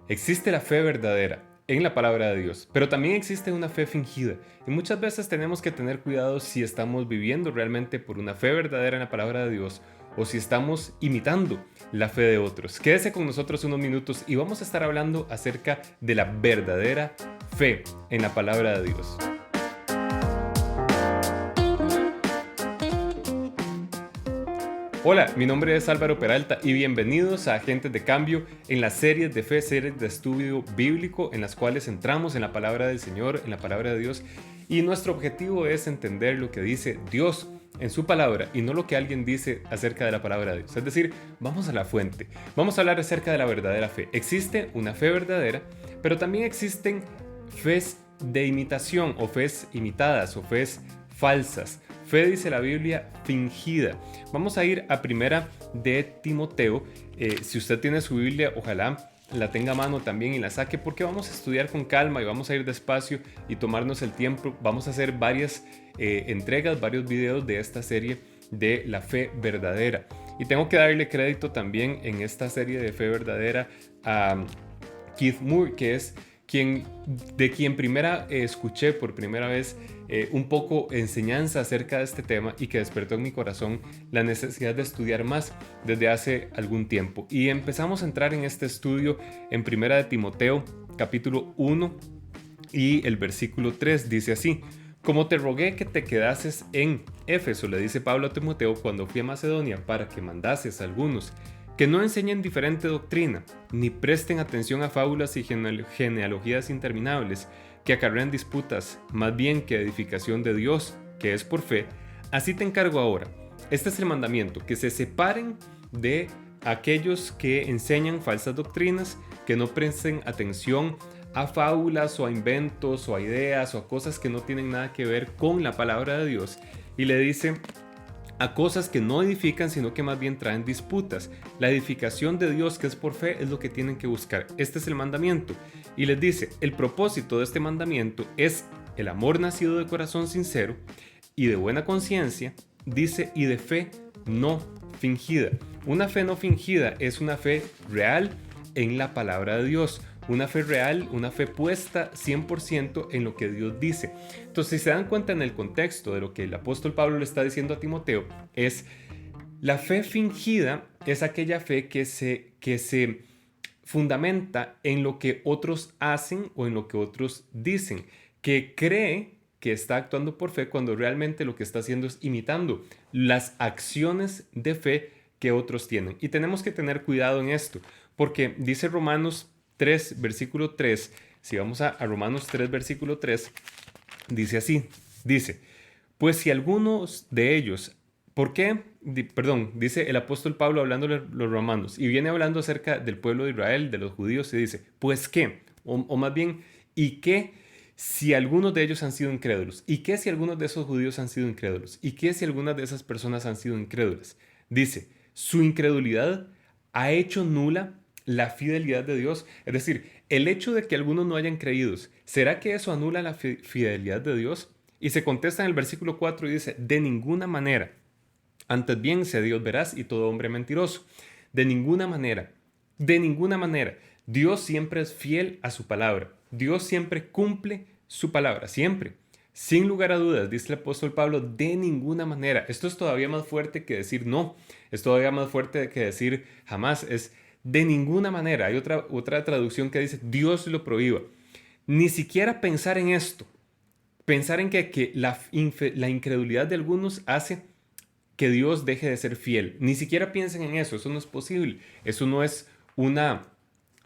Existe la fe verdadera en la palabra de Dios, pero también existe una fe fingida. Y muchas veces tenemos que tener cuidado si estamos viviendo realmente por una fe verdadera en la palabra de Dios o si estamos imitando la fe de otros. Quédese con nosotros unos minutos y vamos a estar hablando acerca de la verdadera fe en la palabra de Dios. Hola, mi nombre es Álvaro Peralta y bienvenidos a Agentes de Cambio en las series de fe, series de estudio bíblico en las cuales entramos en la palabra del Señor, en la palabra de Dios, y nuestro objetivo es entender lo que dice Dios en su palabra y no lo que alguien dice acerca de la palabra de Dios. Es decir, vamos a la fuente, vamos a hablar acerca de la verdadera fe. Existe una fe verdadera, pero también existen fes de imitación o fes imitadas o fes falsas. Fe, dice la Biblia, fingida. Vamos a ir a primera de Timoteo. Si usted tiene su Biblia, ojalá la tenga a mano también y la saque, porque vamos a estudiar con calma y vamos a ir despacio y tomarnos el tiempo. Vamos a hacer varias entregas, varios videos de esta serie de la fe verdadera. Y tengo que darle crédito también en esta serie de fe verdadera a Keith Moore, que es de quien escuché por primera vez un poco enseñanza acerca de este tema y que despertó en mi corazón la necesidad de estudiar más desde hace algún tiempo. Y empezamos a entrar en este estudio en primera de Timoteo, capítulo 1 y el versículo 3 dice así: como te rogué que te quedases en Éfeso, le dice Pablo a Timoteo cuando fui a Macedonia, para que mandases a algunos que no enseñen diferente doctrina, ni presten atención a fábulas y genealogías interminables, que acarrean disputas, más bien que edificación de Dios, que es por fe. Así te encargo ahora. Este es el mandamiento, que se separen de aquellos que enseñan falsas doctrinas, que no presten atención a fábulas o a inventos o a ideas o a cosas que no tienen nada que ver con la palabra de Dios. Y le dice a cosas que no edifican, sino que más bien traen disputas. La edificación de Dios, que es por fe, es lo que tienen que buscar. Este es el mandamiento. Y les dice, el propósito de este mandamiento es el amor nacido de corazón sincero y de buena conciencia, dice, y de fe no fingida. Una fe no fingida es una fe real en la palabra de Dios. Una fe real, una fe puesta 100% en lo que Dios dice. Entonces, si se dan cuenta en el contexto de lo que el apóstol Pablo le está diciendo a Timoteo, es la fe fingida es aquella fe que se fundamenta en lo que otros hacen o en lo que otros dicen, que cree que está actuando por fe cuando realmente lo que está haciendo es imitando las acciones de fe que otros tienen. Y tenemos que tener cuidado en esto, porque dice Romanos 3, versículo 3, si vamos a Romanos 3, versículo 3, dice así, dice, pues si algunos de ellos, ¿por qué? Perdón, dice el apóstol Pablo hablándole a los romanos y viene hablando acerca del pueblo de Israel, de los judíos, y dice, pues qué, o más bien, ¿y qué si algunos de ellos han sido incrédulos? ¿Y qué si algunos de esos judíos han sido incrédulos? ¿Y qué si algunas de esas personas han sido incrédulas? Dice, su incredulidad ha hecho nula la fidelidad de Dios. Es decir, el hecho de que algunos no hayan creído, ¿será que eso anula la fidelidad de Dios? Y se contesta en el versículo 4 y dice, de ninguna manera. Antes bien, sea Dios veraz y todo hombre mentiroso. De ninguna manera. De ninguna manera. Dios siempre es fiel a su palabra. Dios siempre cumple su palabra. Siempre. Sin lugar a dudas, dice el apóstol Pablo, de ninguna manera. Esto es todavía más fuerte que decir no. Es todavía más fuerte que decir jamás. Es de ninguna manera. Hay otra traducción que dice Dios lo prohíba. Ni siquiera pensar en esto. Pensar en que la incredulidad de algunos hace que Dios deje de ser fiel. Ni siquiera piensen en eso. Eso no es posible. Eso no es una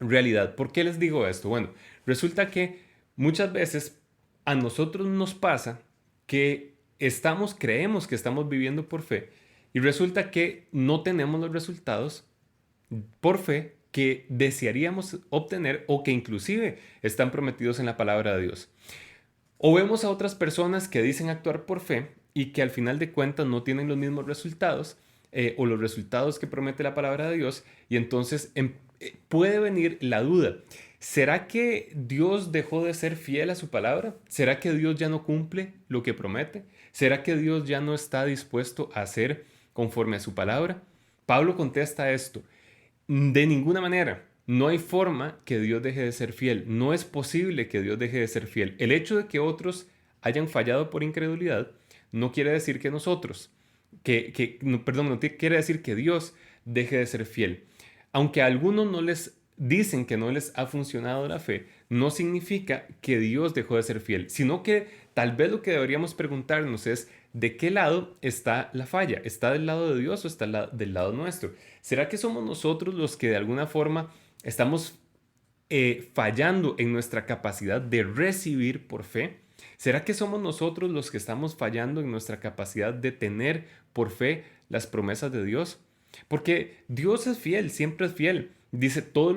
realidad. ¿Por qué les digo esto? Bueno, resulta que muchas veces a nosotros nos pasa que creemos que estamos viviendo por fe y resulta que no tenemos los resultados por fe que desearíamos obtener o que inclusive están prometidos en la palabra de Dios. O vemos a otras personas que dicen actuar por fe y que al final de cuentas no tienen los mismos resultados o los resultados que promete la palabra de Dios y entonces puede venir la duda. ¿Será que Dios dejó de ser fiel a su palabra? ¿Será que Dios ya no cumple lo que promete? ¿Será que Dios ya no está dispuesto a hacer conforme a su palabra? Pablo contesta esto. De ninguna manera. no hay forma que Dios deje de ser fiel. No es posible que Dios deje de ser fiel. El hecho de que otros hayan fallado por incredulidad no quiere decir que nosotros, perdón, no quiere decir que Dios deje de ser fiel. Aunque a algunos no les dicen que no les ha funcionado la fe, no significa que Dios dejó de ser fiel, sino que tal vez lo que deberíamos preguntarnos es ¿de qué lado está la falla? ¿Está del lado de Dios o está del lado nuestro? ¿Será que somos nosotros los que de alguna forma estamos fallando en nuestra capacidad de recibir por fe? ¿Será que somos nosotros los que estamos fallando en nuestra capacidad de tener por fe las promesas de Dios? Porque Dios es fiel, siempre es fiel. Dice todo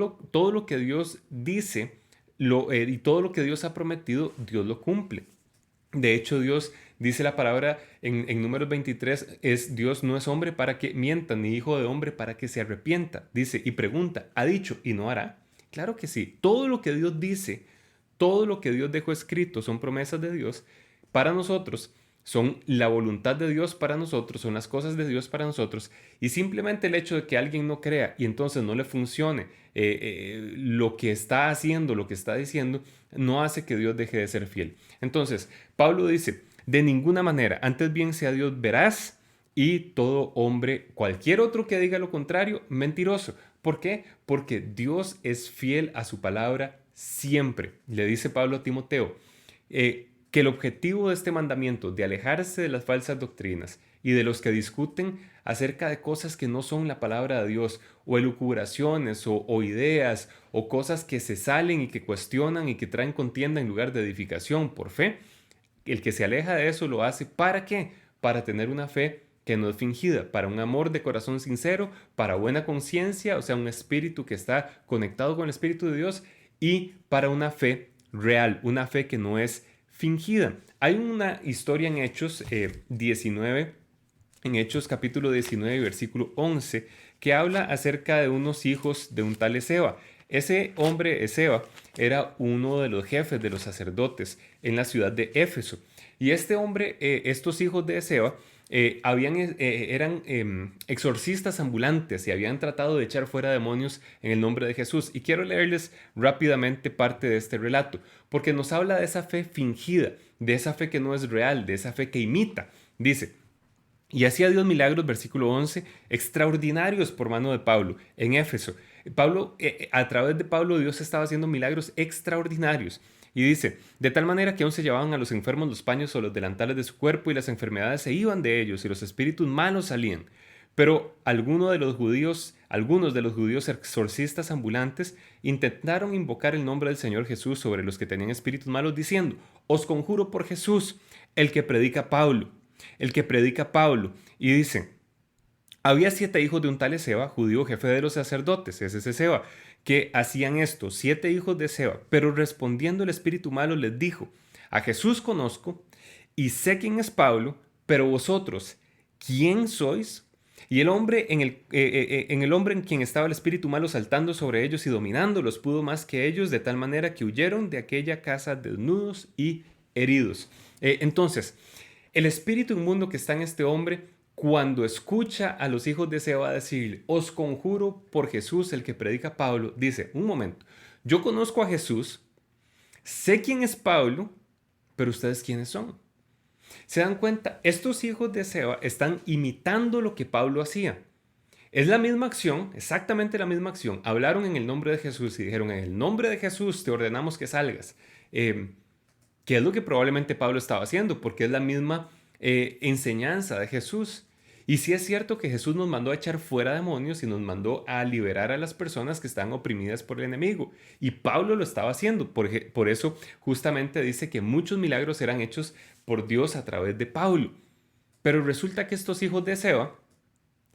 lo que Dios dice y todo lo que Dios ha prometido, Dios lo cumple. De hecho, Dios dice la palabra en Números 23, Dios no es hombre para que mienta, ni hijo de hombre para que se arrepienta. Dice y pregunta, ¿ha dicho y no hará? Claro que sí. Todo lo que Dios dice, todo lo que Dios dejó escrito son promesas de Dios para nosotros, son la voluntad de Dios para nosotros, son las cosas de Dios para nosotros. Y simplemente el hecho de que alguien no crea y entonces no le funcione lo que está haciendo, lo que está diciendo, no hace que Dios deje de ser fiel. Entonces, Pablo dice, de ninguna manera, antes bien sea Dios veraz y todo hombre, cualquier otro que diga lo contrario, mentiroso. ¿Por qué? Porque Dios es fiel a su palabra siempre. Le dice Pablo a Timoteo, que el objetivo de este mandamiento, de alejarse de las falsas doctrinas y de los que discuten acerca de cosas que no son la palabra de Dios, o elucubraciones, o ideas, o cosas que se salen y que cuestionan y que traen contienda en lugar de edificación por fe, el que se aleja de eso lo hace ¿para qué? Para tener una fe que no es fingida, para un amor de corazón sincero, para buena conciencia, o sea, un espíritu que está conectado con el Espíritu de Dios, y para una fe real, una fe que no es fingida. Hay una historia en Hechos 19, en Hechos capítulo 19, versículo 11, que habla acerca de unos hijos de un tal Esceva. Ese hombre, Esceva, era uno de los jefes de los sacerdotes en la ciudad de Éfeso. Y este hombre, estos hijos de Esceva, eran exorcistas ambulantes y habían tratado de echar fuera demonios en el nombre de Jesús. Y quiero leerles rápidamente parte de este relato, porque nos habla de esa fe fingida, de esa fe que no es real, de esa fe que imita. Dice, y hacía Dios milagros, versículo 11, extraordinarios por mano de Pablo en Éfeso. A través de Pablo, Dios estaba haciendo milagros extraordinarios. Y dice, de tal manera que aún se llevaban a los enfermos los paños o los delantales de su cuerpo y las enfermedades se iban de ellos y los espíritus malos salían. Pero algunos de los judíos exorcistas ambulantes intentaron invocar el nombre del Señor Jesús sobre los que tenían espíritus malos, diciendo, os conjuro por Jesús, el que predica Pablo. Y dice, había 7 hijos de un tal Esceva, judío jefe de los sacerdotes, ese es Esceva, que hacían esto, 7 hijos de Esceva. Pero respondiendo el espíritu malo les dijo, a Jesús conozco y sé quién es Pablo, pero vosotros, ¿quién sois? Y el hombre en el hombre en quien estaba el espíritu malo saltando sobre ellos y dominándolos pudo más que ellos, de tal manera que huyeron de aquella casa desnudos y heridos. Entonces, el espíritu inmundo que está en este hombre, cuando escucha a los hijos de Esceva decir, os conjuro por Jesús, el que predica Pablo, dice, un momento, yo conozco a Jesús, sé quién es Pablo, pero ustedes quiénes son. ¿Se dan cuenta? Estos hijos de Esceva están imitando lo que Pablo hacía. Es la misma acción, exactamente la misma acción. Hablaron en el nombre de Jesús y dijeron, en el nombre de Jesús te ordenamos que salgas. Que es lo que probablemente Pablo estaba haciendo, porque es la misma enseñanza de Jesús. Y sí es cierto que Jesús nos mandó a echar fuera demonios y nos mandó a liberar a las personas que están oprimidas por el enemigo. Y Pablo lo estaba haciendo. Por eso justamente dice que muchos milagros eran hechos por Dios a través de Pablo. Pero resulta que estos hijos de Esceva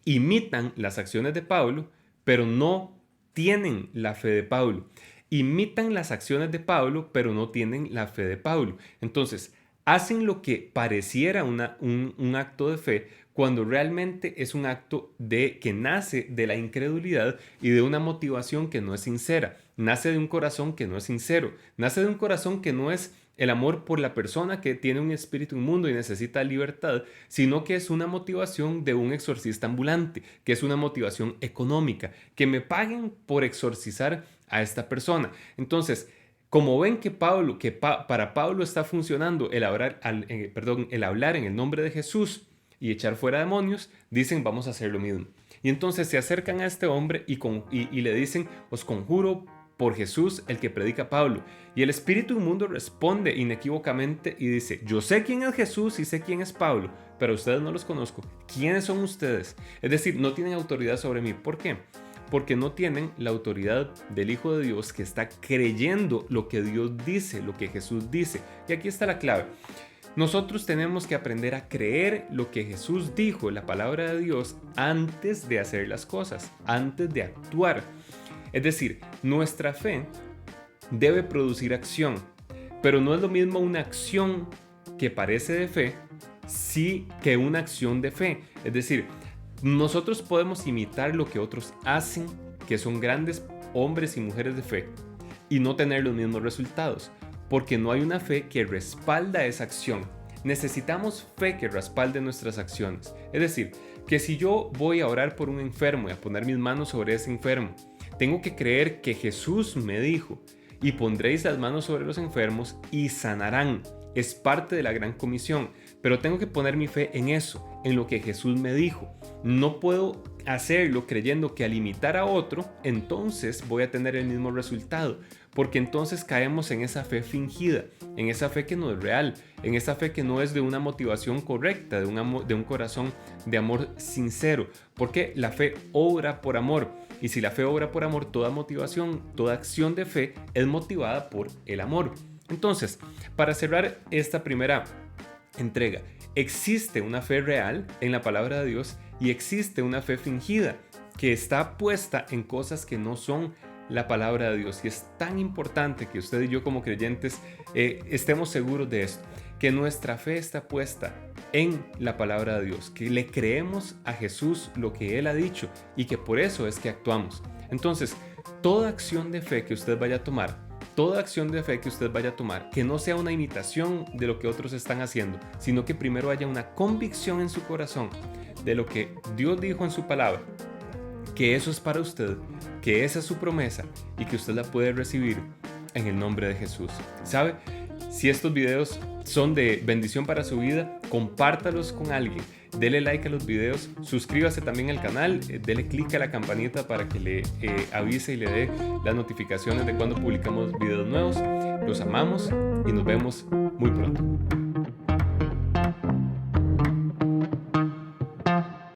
imitan las acciones de Pablo, pero no tienen la fe de Pablo. Imitan las acciones de Pablo, pero no tienen la fe de Pablo. Entonces, hacen lo que pareciera un acto de fe, cuando realmente es un acto que nace de la incredulidad y de una motivación que no es sincera. Nace de un corazón que no es sincero. Nace de un corazón que no es el amor por la persona que tiene un espíritu inmundo y necesita libertad, sino que es una motivación de un exorcista ambulante, que es una motivación económica, que me paguen por exorcizar a esta persona. Entonces, como ven que para Pablo está funcionando el hablar en el nombre de Jesús y echar fuera demonios, dicen vamos a hacer lo mismo. Y entonces se acercan a este hombre y le dicen, os conjuro por Jesús, el que predica Pablo. Y el espíritu inmundo responde inequívocamente y dice, yo sé quién es Jesús y sé quién es Pablo, pero a ustedes no los conozco. ¿Quiénes son ustedes? Es decir, no tienen autoridad sobre mí. ¿Por qué? Porque no tienen la autoridad del Hijo de Dios que está creyendo lo que Dios dice, lo que Jesús dice. Y aquí está la clave. Nosotros tenemos que aprender a creer lo que Jesús dijo, la palabra de Dios, antes de hacer las cosas, antes de actuar. Es decir, nuestra fe debe producir acción, pero no es lo mismo una acción que parece de fe, sí que una acción de fe. Es decir, nosotros podemos imitar lo que otros hacen, que son grandes hombres y mujeres de fe, y no tener los mismos resultados, porque no hay una fe que respalda esa acción. Necesitamos fe que respalde nuestras acciones. Es decir, que si yo voy a orar por un enfermo y a poner mis manos sobre ese enfermo, tengo que creer que Jesús me dijo, y pondréis las manos sobre los enfermos y sanarán. Es parte de la gran comisión, pero tengo que poner mi fe en eso, en lo que Jesús me dijo. No puedo hacerlo creyendo que al imitar a otro, entonces voy a tener el mismo resultado, porque entonces caemos en esa fe fingida, en esa fe que no es real, en esa fe que no es de una motivación correcta, de un corazón de amor sincero, porque la fe obra por amor. Y si la fe obra por amor, toda motivación, toda acción de fe es motivada por el amor. Entonces, para cerrar esta primera entrega, existe una fe real en la palabra de Dios y existe una fe fingida que está puesta en cosas que no son la palabra de Dios. Y es tan importante que usted y yo como creyentes estemos seguros de esto, que nuestra fe está puesta en la palabra de Dios, que le creemos a Jesús lo que Él ha dicho y que por eso es que actuamos. Entonces, toda acción de fe que usted vaya a tomar, que no sea una imitación de lo que otros están haciendo, sino que primero haya una convicción en su corazón de lo que Dios dijo en su palabra, que eso es para usted, que esa es su promesa y que usted la puede recibir en el nombre de Jesús. ¿Sabe? Si estos videos son de bendición para su vida, compártalos con alguien. Dele like a los videos, suscríbase también al canal, dele click a la campanita para que le avise y le dé las notificaciones de cuando publicamos videos nuevos. Los amamos y nos vemos muy pronto.